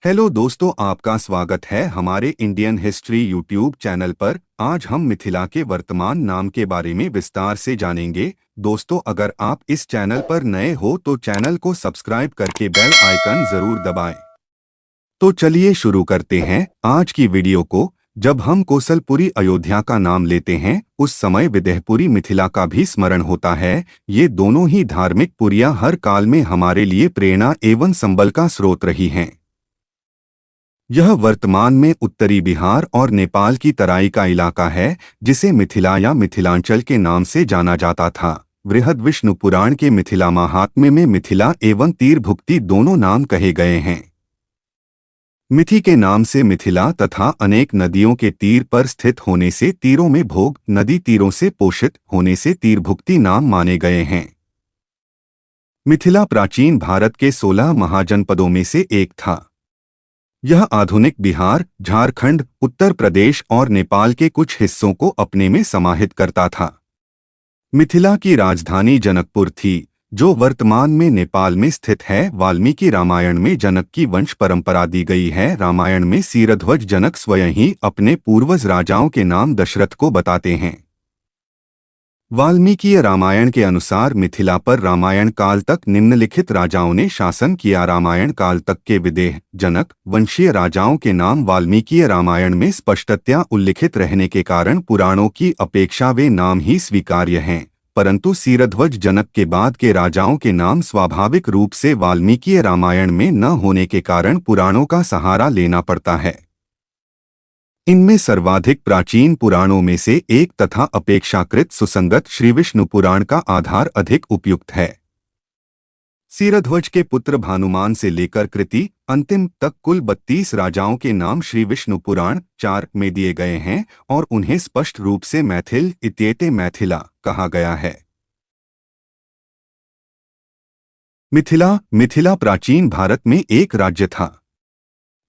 Hello दोस्तों, आपका स्वागत है हमारे इंडियन हिस्ट्री यूट्यूब चैनल पर। आज हम मिथिला के वर्तमान नाम के बारे में विस्तार से जानेंगे। दोस्तों, अगर आप इस चैनल पर नए हो तो चैनल को सब्सक्राइब करके बेल आइकन जरूर दबाएं। तो चलिए शुरू करते हैं आज की वीडियो को। जब हम कोसलपुरी अयोध्या का नाम लेते हैं उस समय विदेहपुरी मिथिला का भी स्मरण होता है। ये दोनों ही धार्मिक पुरियां हर काल में हमारे लिए प्रेरणा एवं संबल का स्रोत रही हैं। यह वर्तमान में उत्तरी बिहार और नेपाल की तराई का इलाका है, जिसे मिथिला या मिथिलांचल के नाम से जाना जाता था। बृहद विष्णु पुराण के मिथिला महात्म्य में मिथिला एवं तीरभुक्ति दोनों नाम कहे गए हैं। मिथि के नाम से मिथिला तथा अनेक नदियों के तीर पर स्थित होने से तीरों में भोग, नदी तीरों से पोषित होने से तीरभुक्ति नाम माने गए हैं। मिथिला प्राचीन भारत के 16 महाजनपदों में से एक था। यह आधुनिक बिहार, झारखंड, उत्तर प्रदेश और नेपाल के कुछ हिस्सों को अपने में समाहित करता था। मिथिला की राजधानी जनकपुर थी, जो वर्तमान में नेपाल में स्थित है। वाल्मीकि रामायण में जनक की वंश परंपरा दी गई है। रामायण में सीरध्वज जनक स्वयं ही अपने पूर्वज राजाओं के नाम दशरथ को बताते हैं। वाल्मीकि रामायण के अनुसार मिथिला पर रामायण काल तक निम्नलिखित राजाओं ने शासन किया। रामायण काल तक के विदेह, जनक वंशीय राजाओं के नाम वाल्मीकि रामायण में स्पष्टतया उल्लिखित रहने के कारण पुराणों की अपेक्षा वे नाम ही स्वीकार्य हैं, परंतु सीरध्वज जनक के बाद के राजाओं के नाम स्वाभाविक रूप से वाल्मीकि रामायण में न होने के कारण पुराणों का सहारा लेना पड़ता है। इनमें सर्वाधिक प्राचीन पुराणों में से एक तथा अपेक्षाकृत सुसंगत श्री विष्णु पुराण का आधार अधिक उपयुक्त है। सीरध्वज के पुत्र भानुमान से लेकर कृति अंतिम तक कुल 32 राजाओं के नाम श्री विष्णु पुराण 4 में दिए गए हैं और उन्हें स्पष्ट रूप से मैथिल इत्येते मैथिला कहा गया है। मिथिला प्राचीन भारत में एक राज्य था।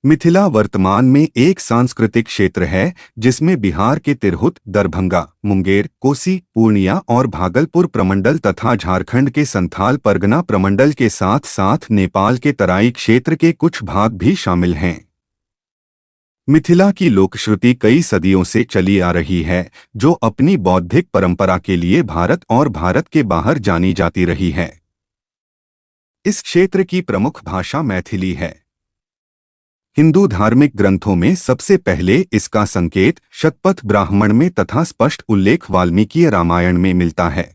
मिथिला वर्तमान में एक सांस्कृतिक क्षेत्र है, जिसमें बिहार के तिरहुत, दरभंगा, मुंगेर, कोसी, पूर्णिया और भागलपुर प्रमंडल तथा झारखंड के संथाल परगना प्रमंडल के साथ साथ नेपाल के तराई क्षेत्र के कुछ भाग भी शामिल हैं। मिथिला की लोकश्रुति कई सदियों से चली आ रही है, जो अपनी बौद्धिक परंपरा के लिए भारत और भारत के बाहर जानी जाती रही है। इस क्षेत्र की प्रमुख भाषा मैथिली है। हिंदू धार्मिक ग्रंथों में सबसे पहले इसका संकेत शतपथ ब्राह्मण में तथा स्पष्ट उल्लेख वाल्मीकि रामायण में मिलता है।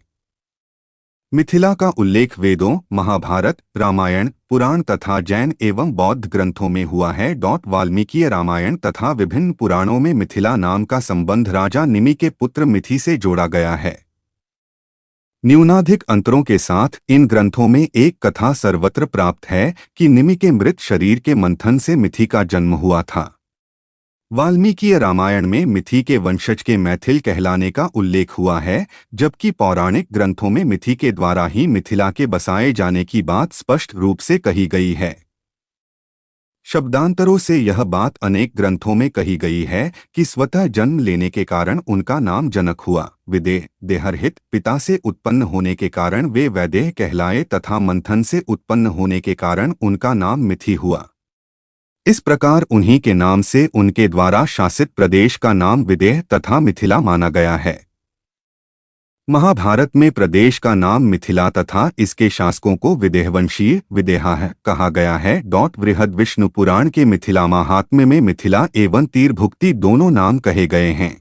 मिथिला का उल्लेख वेदों, महाभारत, रामायण, पुराण तथा जैन एवं बौद्ध ग्रंथों में हुआ है। वाल्मीकि रामायण तथा विभिन्न पुराणों में मिथिला नाम का संबंध राजा निमि के पुत्र मिथि से जोड़ा गया है। न्यूनाधिक अंतरों के साथ इन ग्रंथों में एक कथा सर्वत्र प्राप्त है कि निमि के मृत शरीर के मंथन से मिथि का जन्म हुआ था। वाल्मीकि रामायण में मिथि के वंशज के मैथिल कहलाने का उल्लेख हुआ है, जबकि पौराणिक ग्रंथों में मिथि के द्वारा ही मिथिला के बसाए जाने की बात स्पष्ट रूप से कही गई है। शब्दांतरों से यह बात अनेक ग्रंथों में कही गई है कि स्वतः जन्म लेने के कारण उनका नाम जनक हुआ। विदेह, देहरहित पिता से उत्पन्न होने के कारण वे वैदेह कहलाए तथा मंथन से उत्पन्न होने के कारण उनका नाम मिथि हुआ। इस प्रकार उन्हीं के नाम से उनके द्वारा शासित प्रदेश का नाम विदेह तथा मिथिला माना गया है। महाभारत में प्रदेश का नाम मिथिला तथा इसके शासकों को विदेहवंशीय विदेहा कहा गया है। बृहद विष्णु पुराण के मिथिला महात्म्य में मिथिला एवं तीरभुक्ति दोनों नाम कहे गए हैं।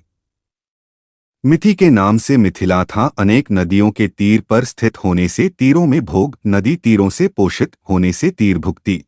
मिथि के नाम से मिथिला था अनेक नदियों के तीर पर स्थित होने से तीरों में भोग, नदी तीरों से पोषित होने से तीरभुक्ति।